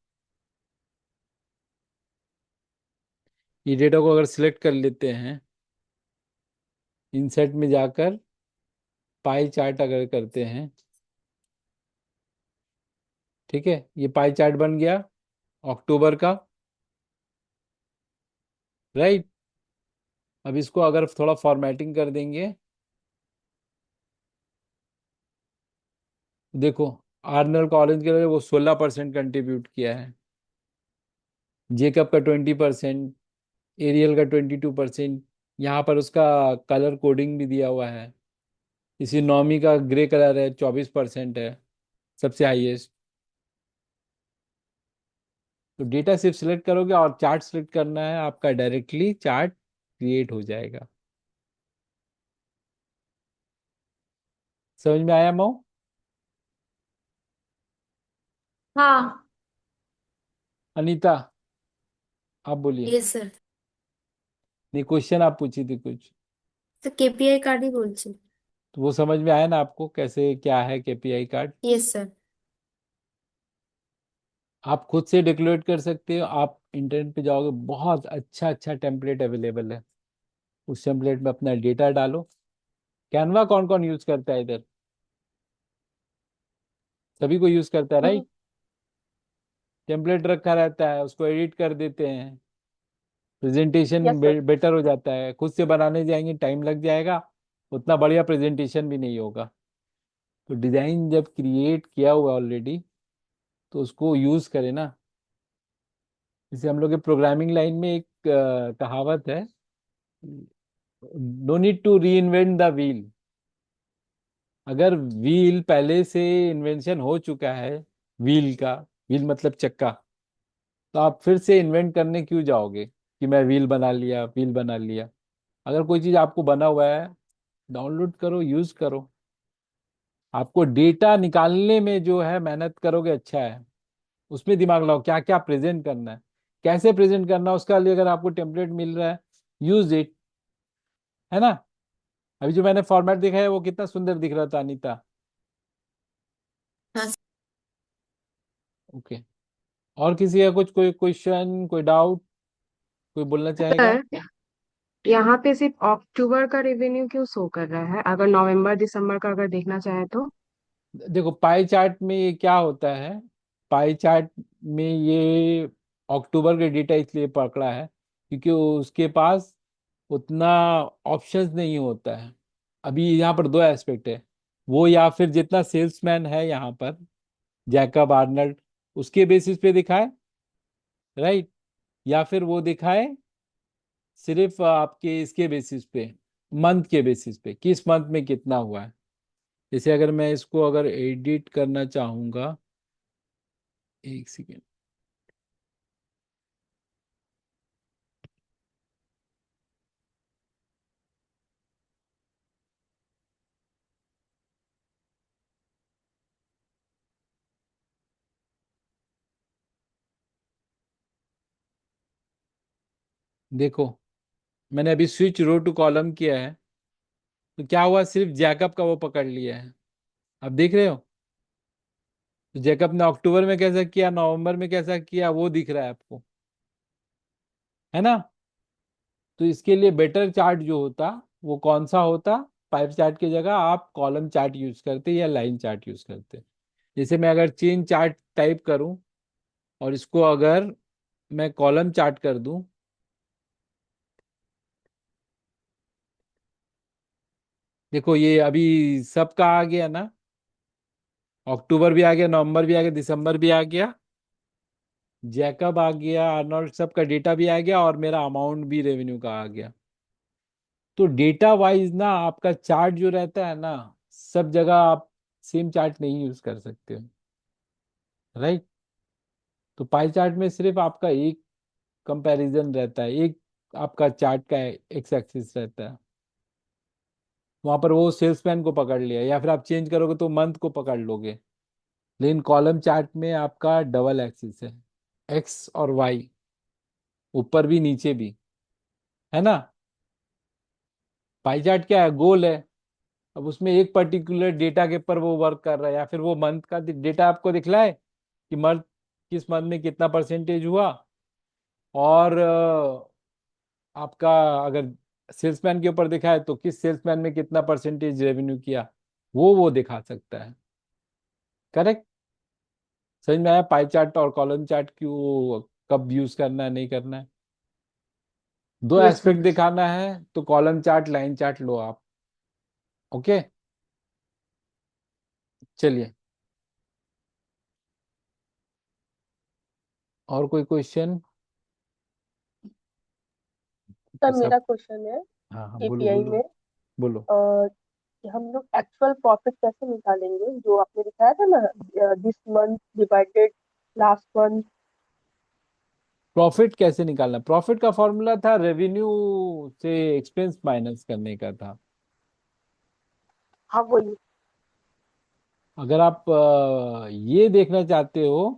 ये डेटा को अगर सिलेक्ट कर लेते हैं, इंसर्ट में जाकर पाई चार्ट अगर करते हैं, ठीक है, ये पाई चार्ट बन गया अक्टूबर का, राइट। अब इसको अगर थोड़ा फॉर्मेटिंग कर देंगे, देखो, आर्नल्ड कॉलेज के लिए वो 16% कंट्रीब्यूट किया है, जेकब का 20%, एरियल का 22%। यहाँ पर उसका कलर कोडिंग भी दिया हुआ है। इसी नॉमी का ग्रे कलर है, 24% है, सबसे हाईएस्ट। तो डेटा सिर्फ सिलेक्ट करोगे और चार्ट सिलेक्ट करना है, आपका डायरेक्टली चार्ट क्रिएट हो जाएगा। समझ में आया मऊ? हाँ। अनीता, आप बोलिए। Yes sir. नहीं, क्वेश्चन आप पूछी थी कुछ, तो केपीआई कार्ड ही बोलছি। तो वो समझ में आया ना आपको कैसे क्या है केपीआई कार्ड? Yes sir. आप खुद से डिक्लेरेट कर सकते हो, आप इंटरनेट पे जाओगे, बहुत अच्छा अच्छा टेम्पलेट अवेलेबल है, उस टेम्पलेट में अपना डेटा डालो। कैनवा कौन कौन यूज करता है इधर? सभी को यूज करता है, राइट? टेम्पलेट रखा रहता है, उसको एडिट कर देते हैं, प्रेजेंटेशन यस सर। बेटर हो जाता है। खुद से बनाने जाएंगे टाइम लग जाएगा, उतना बढ़िया प्रेजेंटेशन भी नहीं होगा। तो डिजाइन जब क्रिएट किया हुआ ऑलरेडी, तो उसको यूज करें ना। जैसे हम लोग के प्रोग्रामिंग लाइन में एक कहावत है, no need to reinvent the wheel. अगर व्हील पहले से इन्वेंशन हो चुका है, व्हील का, व्हील मतलब चक्का, तो आप फिर से इन्वेंट करने क्यों जाओगे कि मैं व्हील बना लिया, व्हील बना लिया। अगर कोई चीज आपको बना हुआ है, डाउनलोड करो, यूज करो। आपको डेटा निकालने में जो है मेहनत करोगे, अच्छा है, उसमें दिमाग लगाओ क्या क्या प्रेजेंट करना है, कैसे प्रेजेंट करना है, उसका लिए अगर आपको टेम्पलेट मिल रहा है, यूज इट, है ना। अभी जो मैंने फॉर्मेट देखा है वो कितना सुंदर दिख रहा था अनीता। हाँ सर। ओके, और किसी का कुछ कोई क्वेश्चन, कोई डाउट, कोई बोलना चाहेगा? सर, यहाँ पे सिर्फ अक्टूबर का रेवेन्यू क्यों शो कर रहा है? अगर नवंबर दिसंबर का अगर देखना चाहे तो। देखो, पाई चार्ट में ये क्या होता है, पाई चार्ट में ये अक्टूबर के डेटा इसलिए पकड़ा है क्योंकि उसके पास उतना ऑप्शंस नहीं होता है। अभी यहाँ पर दो एस्पेक्ट है, वो या फिर जितना सेल्समैन है यहाँ पर, जैकब, आर्नल्ड, उसके बेसिस पे दिखाए, राइट, या फिर वो दिखाए सिर्फ आपके इसके बेसिस पे, मंथ के बेसिस पे, किस मंथ में कितना हुआ है। जैसे अगर मैं इसको अगर एडिट करना चाहूंगा, एक सेकेंड, देखो, मैंने अभी स्विच रो टू कॉलम किया है, तो क्या हुआ, सिर्फ जैकब का वो पकड़ लिया है। अब देख रहे हो, तो जैकब ने अक्टूबर में कैसा किया, नवंबर में कैसा किया, वो दिख रहा है आपको, है ना। तो इसके लिए बेटर चार्ट जो होता, वो कौन सा होता, पाइप चार्ट की जगह आप कॉलम चार्ट यूज करते या लाइन चार्ट यूज करते। जैसे मैं अगर चेन चार्ट टाइप करूं और इसको अगर मैं कॉलम चार्ट कर दूं, देखो ये अभी सबका आ गया ना, अक्टूबर भी आ गया, नवंबर भी आ गया, दिसंबर भी आ गया, जैकब आ गया, आर्नोल्ड, सबका डेटा भी आ गया और मेरा अमाउंट भी रेवेन्यू का आ गया। तो डेटा वाइज ना आपका चार्ट जो रहता है ना, सब जगह आप सेम चार्ट नहीं यूज कर सकते हो, राइट। तो पाई चार्ट में सिर्फ आपका एक कंपैरिजन रहता है, एक आपका चार्ट का एक्स एक्सिस रहता है, वहां पर वो सेल्समैन को पकड़ लिया, या फिर आप चेंज करोगे तो मंथ को पकड़ लोगे। लेकिन कॉलम चार्ट में आपका डबल एक्सिस है, एक्स और वाई, ऊपर भी नीचे भी, है ना। पाई चार्ट क्या है, गोल है। अब उसमें एक पर्टिकुलर डेटा के ऊपर वो वर्क कर रहा है, या फिर वो मंथ का डेटा आपको दिखलाए कि मंथ, किस मंथ में कितना परसेंटेज हुआ, और आपका अगर सेल्समैन के ऊपर दिखाए तो किस सेल्समैन में कितना परसेंटेज रेवेन्यू किया, वो दिखा सकता है। करेक्ट। समझ में आया पाई चार्ट और कॉलम चार्ट क्यों कब यूज करना है, नहीं करना है। दो यस एस्पेक्ट सर। दिखाना है तो कॉलम चार्ट, लाइन चार्ट लो आप। ओके, चलिए, और कोई क्वेश्चन। सर सब, मेरा क्वेश्चन है हाँ हाँ, बोलो केपीआई बोलो में बोलो। कि हम लोग एक्चुअल प्रॉफिट कैसे निकालेंगे, जो आपने दिखाया था ना, this month divided last month. Profit कैसे निकालना, प्रॉफिट का फॉर्मूला था रेवेन्यू से एक्सपेंस माइनस करने का था। हाँ वही। अगर आप ये देखना चाहते हो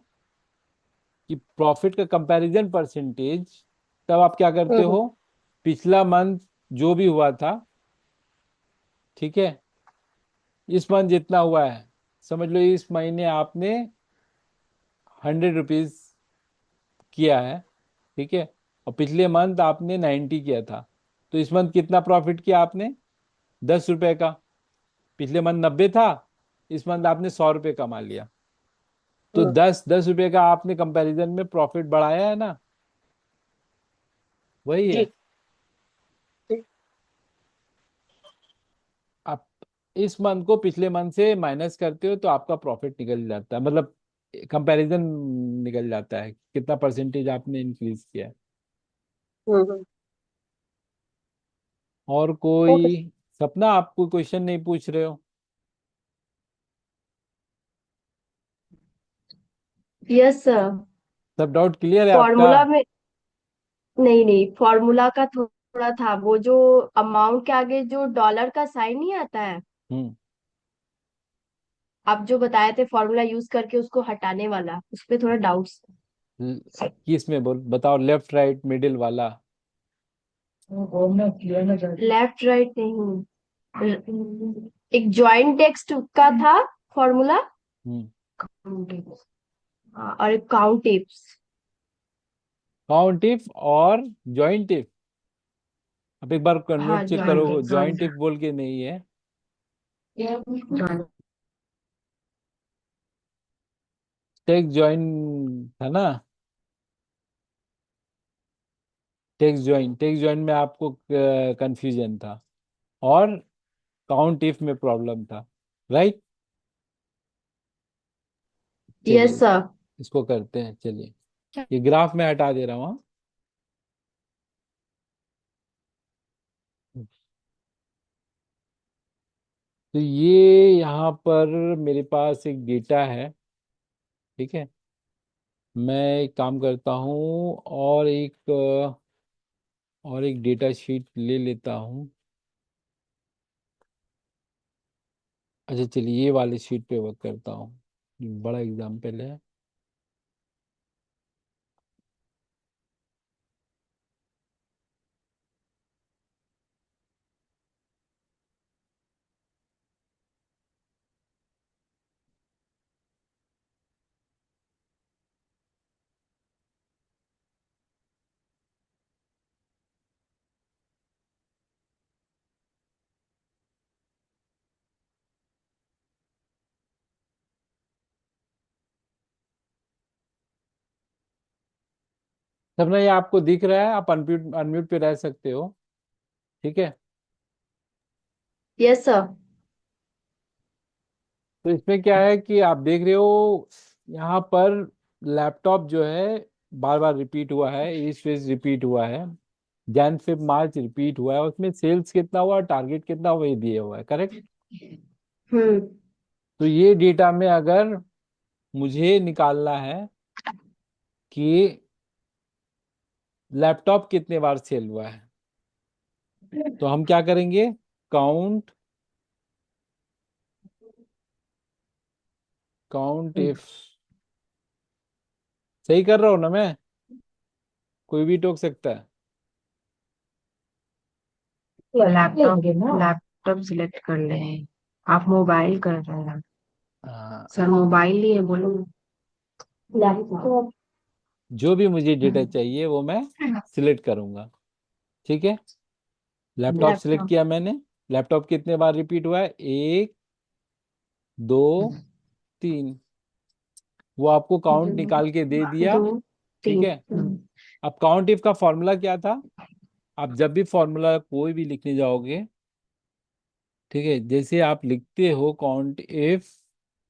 कि प्रॉफिट का कंपैरिजन परसेंटेज, तब आप क्या करते हम्म। हो, पिछला मंथ जो भी हुआ था, ठीक है, इस मंथ जितना हुआ है, समझ लो इस महीने आपने 100 रुपीज किया है, ठीक है, और पिछले मंथ आपने 90 किया था, तो इस मंथ कितना प्रॉफिट किया आपने, 10 रुपए का। पिछले मंथ 90 था, इस मंथ आपने 100 रुपये कमा लिया। तो हम्म। 10 10 रुपए का आपने कंपैरिजन में प्रॉफिट बढ़ाया है ना, वही जी है। जी। आप इस मंथ को पिछले मंथ से माइनस करते हो तो आपका प्रॉफिट निकल जाता है, मतलब कंपैरिजन निकल जाता है कितना परसेंटेज आपने इंक्रीज किया है। हम्म। और ओके। कोई सपना, आप कोई क्वेश्चन नहीं पूछ रहे हो। Yes sir. सब डाउट क्लियर है आपका। फॉर्मूला में, नहीं नहीं, फॉर्मूला का थोड़ा था, वो जो अमाउंट के आगे जो डॉलर का साइन नहीं आता है, हम्म। आप जो बताए थे फॉर्मूला यूज करके उसको हटाने वाला, उस पे थोड़ा डाउट्स। किस में बोल बताओ, लेफ्ट राइट मिडिल वाला। लेफ्ट राइट नहीं, एक जॉइंट टेक्स्ट का था फॉर्मूला, हम्म। और एक काउंट टिप्स। काउंट इफ और जॉइंट इफ। अब एक बार हाँ नोट चेक जॉइंट करो, टिप्स, जॉइंट इफ बोल के नहीं है, टेक्स्ट ज्वाइन था ना, टेक्स्ट ज्वाइन में आपको कंफ्यूजन था, और काउंट इफ में प्रॉब्लम था, राइट। यस चलिए, सर। इसको करते हैं, चलिए, ये ग्राफ में हटा दे रहा हूँ, हाँ। तो ये यहाँ पर मेरे पास एक डेटा है, ठीक है, मैं एक काम करता हूँ, और एक डेटा शीट ले लेता हूँ। अच्छा चलिए, ये वाले शीट पे वर्क करता हूँ, बड़ा एग्जाम्पल है। सबने ये आपको दिख रहा है, आप अनम्यूट अनम्यूट पे रह सकते हो, ठीक है। Yes sir. तो इसमें क्या है कि आप देख रहे हो यहाँ पर लैपटॉप जो है बार बार रिपीट हुआ है, ईस्ट वेस्ट रिपीट हुआ है, जैन फेब मार्च रिपीट हुआ है, उसमें सेल्स कितना हुआ, टारगेट कितना हुआ, ये दिया हुआ है, करेक्ट। हम्म तो ये डेटा में अगर मुझे निकालना है कि लैपटॉप कितने बार सेल हुआ है, तो हम क्या करेंगे, काउंट इफ, सही कर रहा हूं ना मैं, कोई भी टोक सकता है। लैपटॉप लैपटॉप सिलेक्ट कर ले। आप मोबाइल कर रहे हैं हाँ, सर, मोबाइल ही है, बोलो। लैपटॉप जो भी मुझे डेटा चाहिए वो मैं सिलेक्ट करूंगा, ठीक है। लैपटॉप सिलेक्ट लैपटॉप किया मैंने, लैपटॉप कितने बार रिपीट हुआ है, 1 2 3, वो आपको काउंट निकाल के दे दिया, ठीक 2 3। है। अब काउंट इफ का फॉर्मूला क्या था, आप जब भी फॉर्मूला कोई भी लिखने जाओगे, ठीक है, जैसे आप लिखते हो काउंट इफ,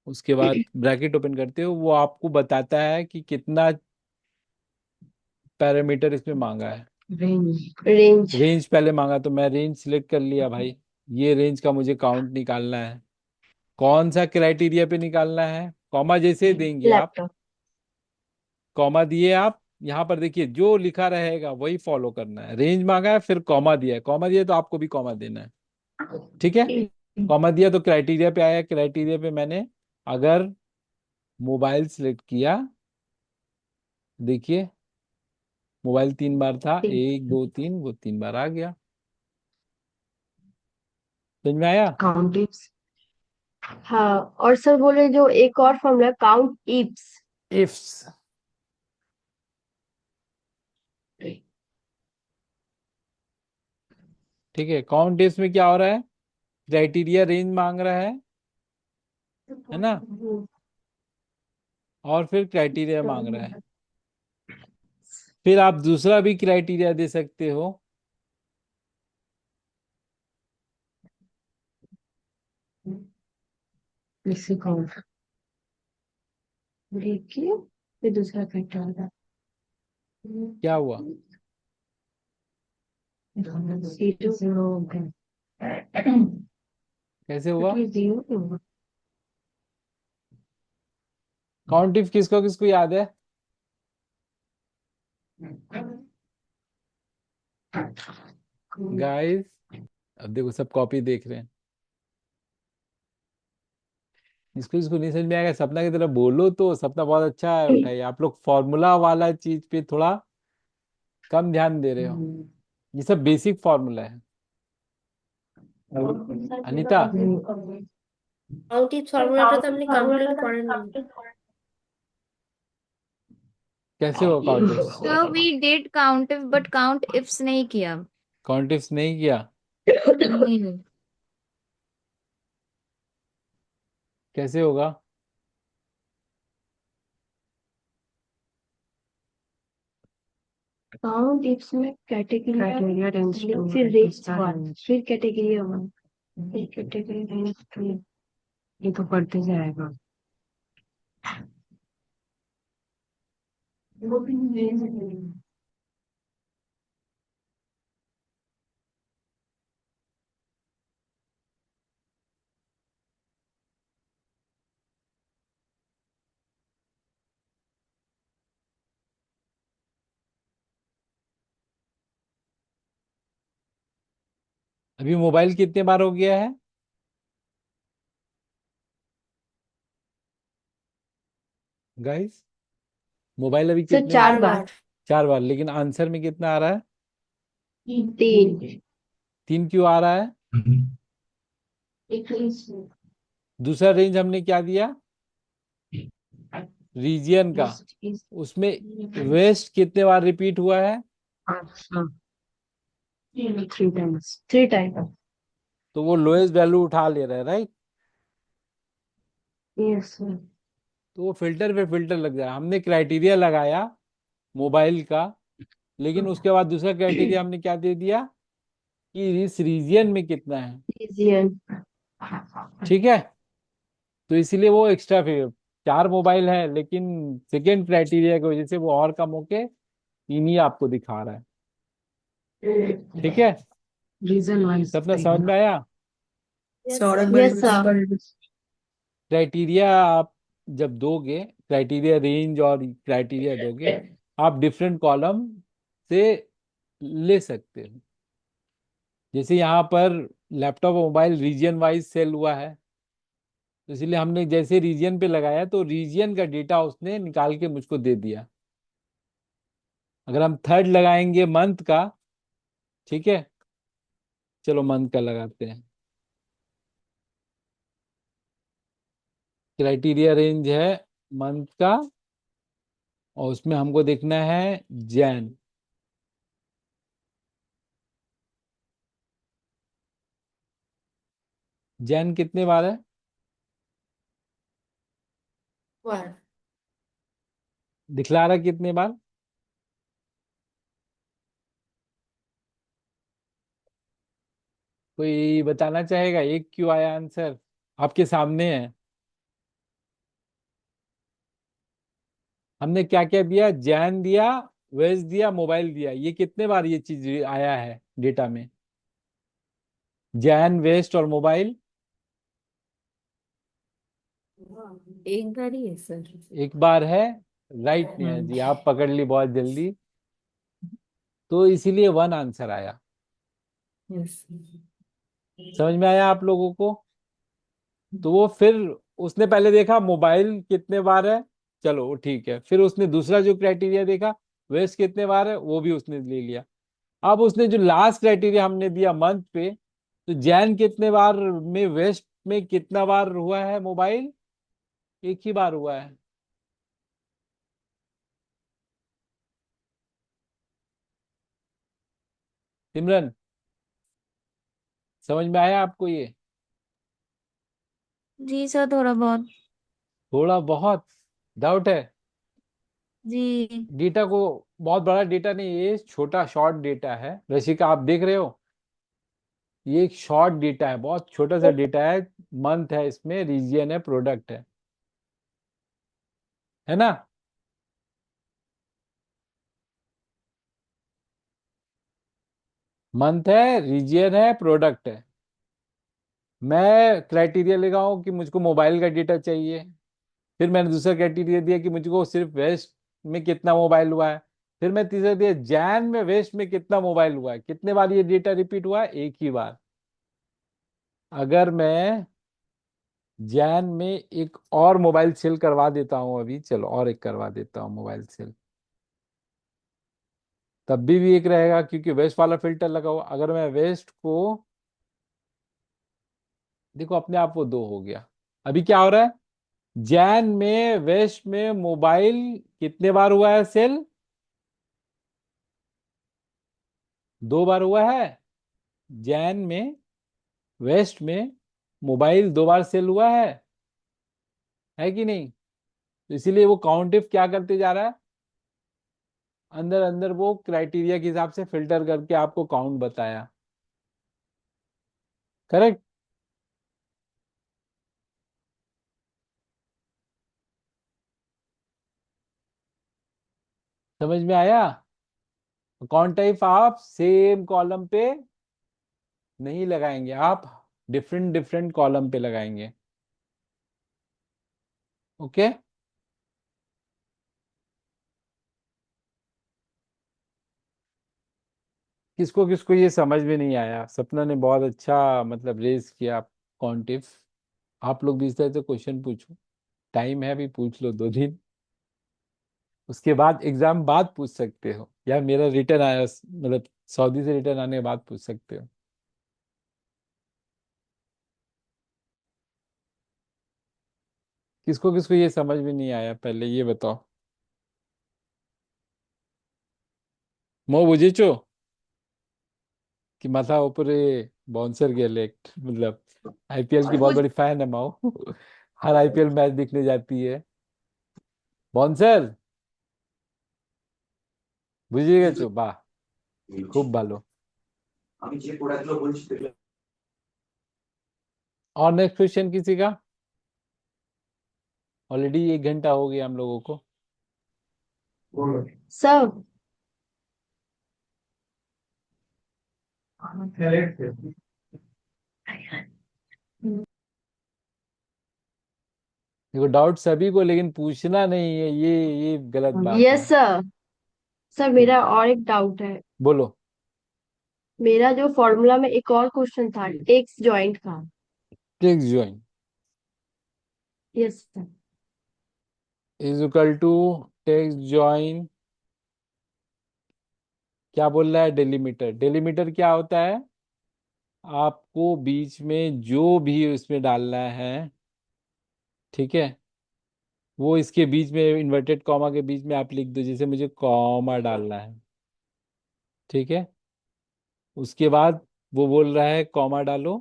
उसके बाद ब्रैकेट ओपन करते हो, वो आपको बताता है कि कितना पैरामीटर इसमें मांगा है। रेंज रेंज पहले मांगा तो मैं रेंज सिलेक्ट कर लिया भाई, ये रेंज का मुझे काउंट निकालना है। कौन सा क्राइटेरिया पे निकालना है, कॉमा जैसे देंगे आप, लैपटॉप कॉमा दिए आप, यहाँ पर देखिए जो लिखा रहेगा वही फॉलो करना है। रेंज मांगा है, फिर कॉमा दिया है, कॉमा दिया तो आपको भी कॉमा देना है, ठीक है। कॉमा दिया तो क्राइटेरिया पे आया, क्राइटेरिया पे मैंने अगर मोबाइल सिलेक्ट किया, देखिए मोबाइल 3 बार था, 1 2 3, वो 3 बार आ गया, समझ में आया। काउंट इफ हाँ। और सर बोले जो एक और फॉर्मूला काउंट इफ्स इफ्स, ठीक है। काउंट इफ्स में क्या हो रहा है, क्राइटेरिया रेंज मांग रहा है ना, और फिर क्राइटेरिया मांग रहा है, फिर आप दूसरा भी क्राइटेरिया दे सकते हो, इसी काउंट देखिए, फिर दूसरा फैक्टर होगा क्या हुआ, 0 कैसे हुआ। 0। काउंट इफ किसको किसको याद है, गाइस, अब देखो सब कॉपी देख रहे हैं, जिसको जिसको नहीं समझ में आएगा सपना की तरफ बोलो, तो सपना बहुत अच्छा है उठाइए। आप लोग फॉर्मूला वाला चीज पे थोड़ा कम ध्यान दे रहे हो, ये सब बेसिक फॉर्मूला है। अनीता, काउंट इफ्स फॉर्मूलाটা তো আপনি কমপ্লিট করেননি कैसे हुआ count if, So we did count if but count ifs नहीं किया। काउंट इफ नहीं किया, नहीं। कैसे होगा, काउंट इफ्स में कैटेगरी क्राइटेरिया रेंज फिर रेंज 1 फिर कैटेगरी 1 फिर कैटेगरी रेंज 2 ये तो पढ़ते जाएगा। अभी मोबाइल कितने बार हो गया है, गाइस, मोबाइल अभी सर कितने 4 बार 4 बार, लेकिन आंसर में कितना आ रहा है, 3 3 क्यों आ रहा है। दूसरा रेंज हमने क्या दिया, रीजियन का, उसमें वेस्ट कितने बार रिपीट हुआ है, अच्छा, 3 टाइम्स। 3 टाइम तो वो लोएस्ट वैल्यू उठा ले रहा है, राइट। यस तो वो फिल्टर पे फिल्टर लग जाए, हमने क्राइटेरिया लगाया मोबाइल का, लेकिन उसके बाद दूसरा क्राइटेरिया हमने क्या दे दिया कि इस रीजियन में कितना है, रीजियन ठीक है। तो इसीलिए वो एक्स्ट्रा 4 मोबाइल है, लेकिन सेकेंड क्राइटेरिया की वजह से वो और कम होके 3 ही आपको दिखा रहा है। ठीक है, रीजन वाइज सपना समझ में आया? सौरभ भाई यस सर। क्राइटेरिया आप जब दोगे, क्राइटेरिया रेंज और क्राइटेरिया दोगे, आप डिफरेंट कॉलम से ले सकते हो। जैसे यहाँ पर लैपटॉप और मोबाइल रीजन वाइज सेल हुआ है, तो इसलिए हमने जैसे रीजन पे लगाया तो रीजन का डेटा उसने निकाल के मुझको दे दिया। अगर हम थर्ड लगाएंगे मंथ का, ठीक है, चलो मंथ का लगाते हैं। क्राइटेरिया रेंज है मंथ का, और उसमें हमको देखना है जैन। जैन कितने बार है? वन। दिखला रहा कितने बार? कोई बताना चाहेगा? एक क्यों आया आंसर? आपके सामने है। हमने क्या क्या दिया? जैन दिया, वेज दिया, मोबाइल दिया। ये कितने बार ये चीज आया है डेटा में? जैन, वेस्ट और मोबाइल एक बार ही है सर। एक बार है। राइट नेहा जी, आप पकड़ ली बहुत जल्दी, तो इसीलिए 1 आंसर आया। यस। समझ में आया आप लोगों को? तो वो फिर उसने पहले देखा मोबाइल कितने बार है, चलो वो ठीक है। फिर उसने दूसरा जो क्राइटेरिया देखा, वेस्ट कितने बार है, वो भी उसने ले लिया। अब उसने जो लास्ट क्राइटेरिया हमने दिया मंथ पे, तो जैन कितने बार में, वेस्ट में कितना बार हुआ है मोबाइल? एक ही बार हुआ है। सिमरन, समझ में आया आपको ये? जी सर, थोड़ा बहुत। थोड़ा बहुत डाउट है? जी। डेटा को बहुत बड़ा डेटा नहीं, ये छोटा शॉर्ट डेटा है। रशिका आप देख रहे हो, ये एक शॉर्ट डेटा है, बहुत छोटा सा डेटा है। मंथ है, इसमें रीजियन है, प्रोडक्ट है ना? मंथ है, रीजियन है, प्रोडक्ट है। मैं क्राइटेरिया लगाऊं कि मुझको मोबाइल का डेटा चाहिए, फिर मैंने दूसरा क्राइटेरिया दिया कि मुझको सिर्फ वेस्ट में कितना मोबाइल हुआ है, फिर मैं तीसरा दिया जैन में वेस्ट में कितना मोबाइल हुआ है। कितने बार ये डेटा रिपीट हुआ है? एक ही बार। अगर मैं जैन में एक और मोबाइल सेल करवा देता हूं, अभी चलो और एक करवा देता हूं मोबाइल सेल, तब भी एक रहेगा, क्योंकि वेस्ट वाला फिल्टर लगा हुआ। अगर मैं वेस्ट को, देखो अपने आप वो 2 हो गया। अभी क्या हो रहा है? जैन में वेस्ट में मोबाइल कितने बार हुआ है सेल? 2 बार हुआ है। जैन में वेस्ट में मोबाइल 2 बार सेल हुआ है कि नहीं? तो इसीलिए वो काउंटिव क्या करते जा रहा है, अंदर अंदर वो क्राइटेरिया के हिसाब से फिल्टर करके आपको काउंट बताया। करेक्ट? समझ में आया? अकाउंट टाइप आप सेम कॉलम पे नहीं लगाएंगे, आप डिफरेंट डिफरेंट कॉलम पे लगाएंगे। ओके? किसको किसको ये समझ में नहीं आया? सपना ने बहुत अच्छा मतलब रेज किया कॉन्टिफ। आप लोग भी इस तरह से क्वेश्चन पूछो, टाइम है अभी, पूछ लो 2 दिन, उसके बाद एग्जाम बाद पूछ सकते हो, या मेरा रिटर्न आया मतलब सऊदी से रिटर्न आने के बाद पूछ सकते हो। किसको किसको ये समझ में नहीं आया पहले ये बताओ। मो बुझेचो कि माथा ऊपरे बाउंसर गेलेक्ट मतलब आईपीएल की बहुत बड़ी फैन है माओ। हर आईपीएल मैच देखने जाती है। बाउंसर বুঝে গেছো? বাহ, খুব ভালো। और नेक्स्ट क्वेश्चन किसी का? ऑलरेडी 1 घंटा हो गया हम लोगों को। सर देखो डाउट सभी को, लेकिन पूछना नहीं है, ये गलत बात है। Yes sir. सर मेरा और एक डाउट है। बोलो। मेरा जो फॉर्मूला में एक और क्वेश्चन था टेक्स जॉइंट का। Text join yes sir. Is equal to text join, क्या बोल रहा है, डेलीमीटर। डेलीमीटर क्या होता है, आपको बीच में जो भी उसमें डालना है, ठीक है, वो इसके बीच में इन्वर्टेड कॉमा के बीच में आप लिख दो, जैसे मुझे कॉमा डालना है, ठीक है। उसके बाद वो बोल रहा है कॉमा डालो,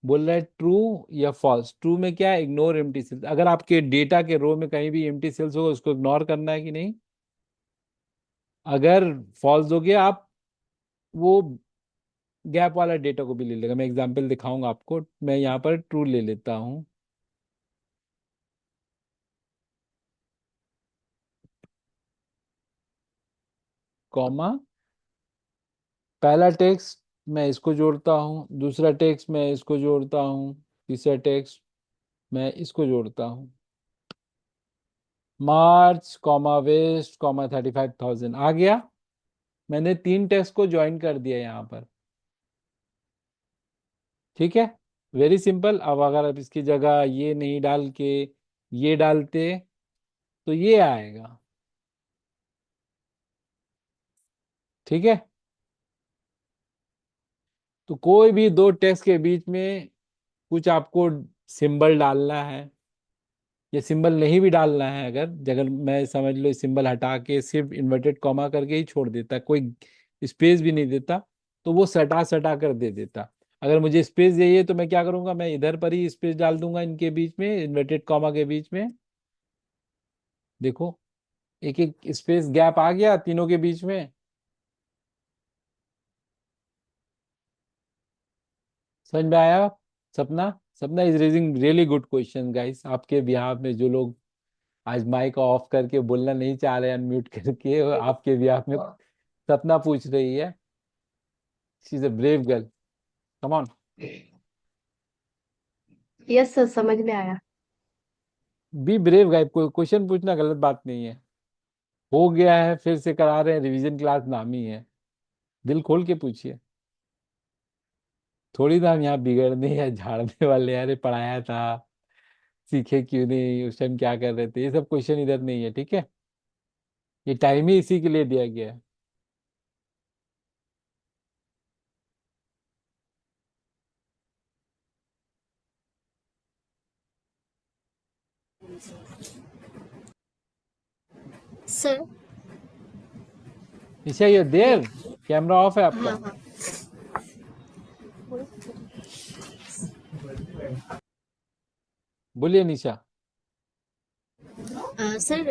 बोल रहा है ट्रू या फॉल्स। ट्रू में क्या है, इग्नोर एम्प्टी सेल्स। अगर आपके डेटा के रो में कहीं भी एम्प्टी सेल्स होगा उसको इग्नोर करना है कि नहीं। अगर फॉल्स हो गया, आप वो गैप वाला डेटा को भी ले लेगा। मैं एग्जांपल दिखाऊंगा आपको। मैं यहाँ पर ट्रू ले लेता हूँ, कॉमा, पहला टेक्स्ट मैं इसको जोड़ता हूँ, दूसरा टेक्स्ट मैं इसको जोड़ता हूँ, तीसरा टेक्स्ट मैं इसको जोड़ता हूँ। मार्च कॉमा वेस्ट कॉमा 35,000 आ गया। मैंने 3 टेक्स्ट को ज्वाइन कर दिया यहाँ पर, ठीक है। Very simple. अब अगर आप इसकी जगह ये नहीं डाल के ये डालते तो ये आएगा, ठीक है। तो कोई भी 2 टेक्स्ट के बीच में कुछ आपको सिंबल डालना है, या सिंबल नहीं भी डालना है, अगर अगर मैं समझ लो सिंबल हटा के सिर्फ इन्वर्टेड कॉमा करके ही छोड़ देता, कोई स्पेस भी नहीं देता, तो वो सटा सटा कर दे देता। अगर मुझे स्पेस चाहिए तो मैं क्या करूंगा, मैं इधर पर ही स्पेस डाल दूंगा, इनके बीच में इन्वर्टेड कॉमा के बीच में। देखो एक एक स्पेस गैप आ गया तीनों के बीच में। समझ में आया। सपना, सपना is raising really good question guys. आपके बिहाफ में जो लोग आज माइक ऑफ करके बोलना नहीं चाह रहे, अनम्यूट करके, आपके बिहाफ में सपना पूछ रही है। She is a brave girl, come on. Yes sir समझ में आया। बी ब्रेव गाइस, कोई क्वेश्चन पूछना गलत बात नहीं है। हो गया है, फिर से करा रहे हैं, रिवीजन क्लास नाम ही है। दिल खोल के पूछिए। थोड़ी ना हम यहाँ बिगड़ने या झाड़ने वाले हैं, अरे पढ़ाया था, सीखे क्यों नहीं, उस टाइम क्या कर रहे थे, ये सब क्वेश्चन इधर नहीं है, ठीक है। ये टाइम ही इसी के लिए दिया गया है। सर। निशा ये देर, कैमरा ऑफ है आपका। हाँ हाँ। बोलिए निशा। सर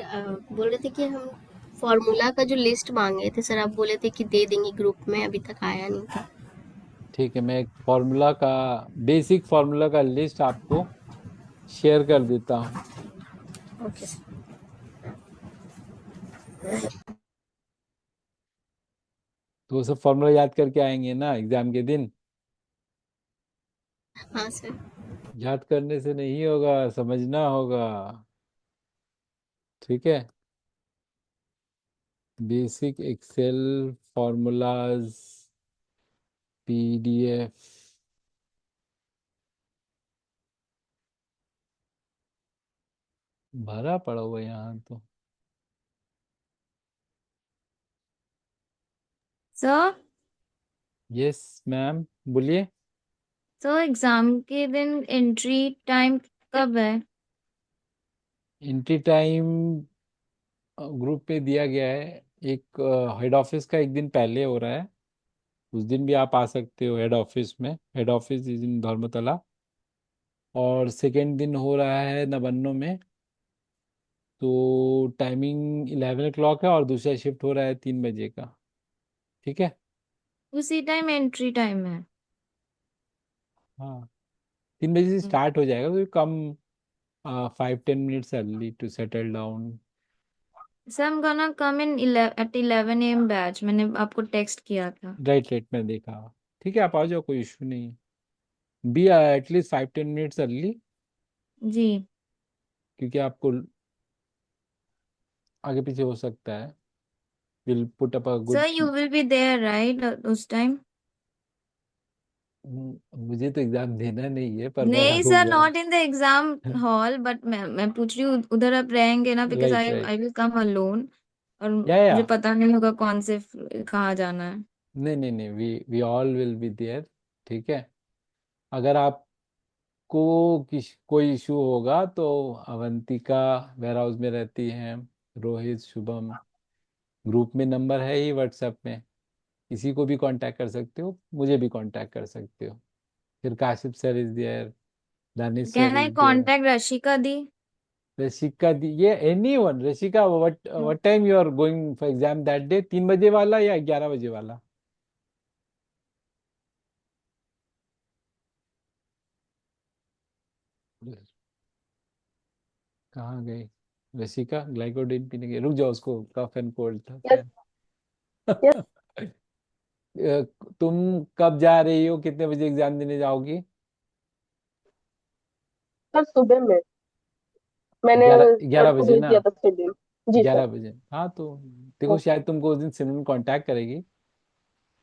बोल रहे थे कि हम फॉर्मूला का जो लिस्ट मांगे थे सर, आप बोले थे कि दे देंगे ग्रुप में, अभी तक आया नहीं था। ठीक है, मैं एक फॉर्मूला का, बेसिक फॉर्मूला का लिस्ट आपको शेयर कर देता हूँ। Okay sir. तो वो सब फॉर्मूला याद करके आएंगे ना एग्जाम के दिन। हाँ सर। याद करने से नहीं होगा, समझना होगा, ठीक है। बेसिक एक्सेल फॉर्मूलाज पीडीएफ, भरा पड़ा हुआ है यहाँ तो। सर। यस मैम, बोलिए। सर एग्जाम के दिन एंट्री टाइम कब है? एंट्री टाइम ग्रुप पे दिया गया है। एक हेड ऑफिस का एक दिन पहले हो रहा है, उस दिन भी आप आ सकते हो हेड ऑफिस में। Head office is in Dharmatala. और सेकेंड दिन हो रहा है नवन्नो में, तो टाइमिंग 11 o'clock है, और दूसरा शिफ्ट हो रहा है 3 बजे का, ठीक है। उसी टाइम एंट्री टाइम है? हाँ, 3 बजे से स्टार्ट हो जाएगा, तो come 5-10 minutes early to settle down. Sir I'm gonna come in 11 a.m. Batch, मैंने आपको टेक्स्ट किया था। राइट राइट, मैं देखा। ठीक है, आप आ जाओ, कोई इशू नहीं है। बी एटलीस्ट 5-10 minutes अर्ली, जी क्योंकि आपको आगे पीछे हो सकता है। Will put up a good. Sir you will be there right उस टाइम? मुझे तो एग्जाम देना नहीं है, पर मैं नहीं सर, रहूंगा। Not in the exam hall, but मैं पूछ रही हूँ उधर आप रहेंगे ना, because right I right, I will come alone, और या मुझे पता नहीं होगा कौन से कहाँ जाना है। नहीं नहीं नहीं, we all will be there. ठीक है, अगर आपको कोई इशू होगा तो अवंतिका वेयर हाउस में रहती हैं, रोहित, शुभम, ग्रुप में नंबर है ही व्हाट्सएप में, किसी को भी कांटेक्ट कर सकते हो, मुझे भी कांटेक्ट कर सकते हो। फिर Kashif sir is there, Danish sir can I is there, contact Rashika di? Rashika di, ये anyone. Rashika, what time you are going for exam that day? 3 बजे वाला या 11 बजे वाला? कहाँ गई रशिका? ग्लाइकोडिन पीने गई? रुक जाओ, उसको कफ एंड कोल्ड था यस यस क्या? तुम कब जा रही हो, कितने बजे एग्जाम देने जाओगी? सर, सुबह में मैंने 11 11 बजे भेज ना? दिया था शेड्यूल। जी सर। 11 बजे, हाँ तो देखो, शायद तुमको उस दिन सिमरन कांटेक्ट करेगी,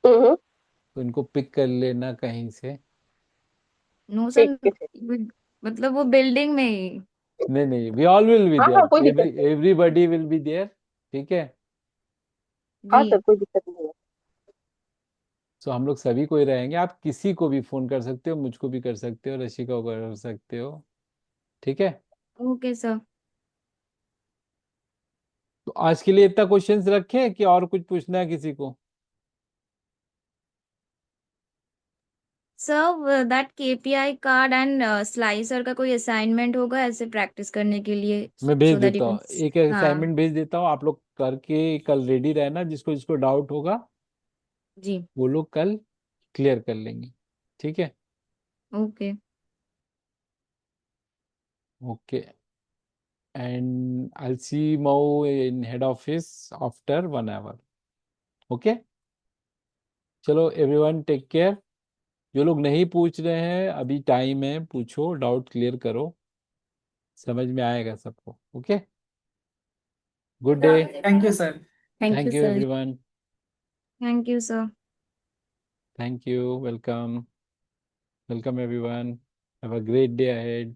हम्म। तो इनको पिक कर लेना कहीं से। नो सर, ठीक है ठीक। मतलब वो बिल्डिंग में ही? नहीं नहीं, वी ऑल विल बी हाँ हाँ, कोई देयर, दिक्कत नहीं। Everybody will be there. ठीक है, हाँ जी सर, कोई दिक्कत नहीं है। सो हम लोग सभी को ही रहेंगे, आप किसी को भी फोन कर सकते हो, मुझको भी कर सकते हो, रशिका को कर सकते हो। ठीक है, ओके सर। तो आज के लिए इतना क्वेश्चंस रखे कि और कुछ पूछना है किसी को? Sir that KPI card and slicer का कोई असाइनमेंट होगा ऐसे प्रैक्टिस करने के लिए, मैं भेज सो दैट यू देता कैन? हूँ, एक हाँ असाइनमेंट भेज देता हूँ, आप लोग करके कल रेडी रहना, जिसको जिसको डाउट होगा जी वो लोग कल क्लियर कर लेंगे। ठीक है, okay. Okay, and I see Mau in head office after 1 hour। Okay, चलो एवरीवन, टेक केयर। जो लोग नहीं पूछ रहे हैं, अभी टाइम है, पूछो, डाउट क्लियर करो, समझ में आएगा सबको। Okay, good day. Thank you sir. Thank you thank you sir. Everyone, thank you sir. Thank you, welcome, welcome everyone, have a great day ahead.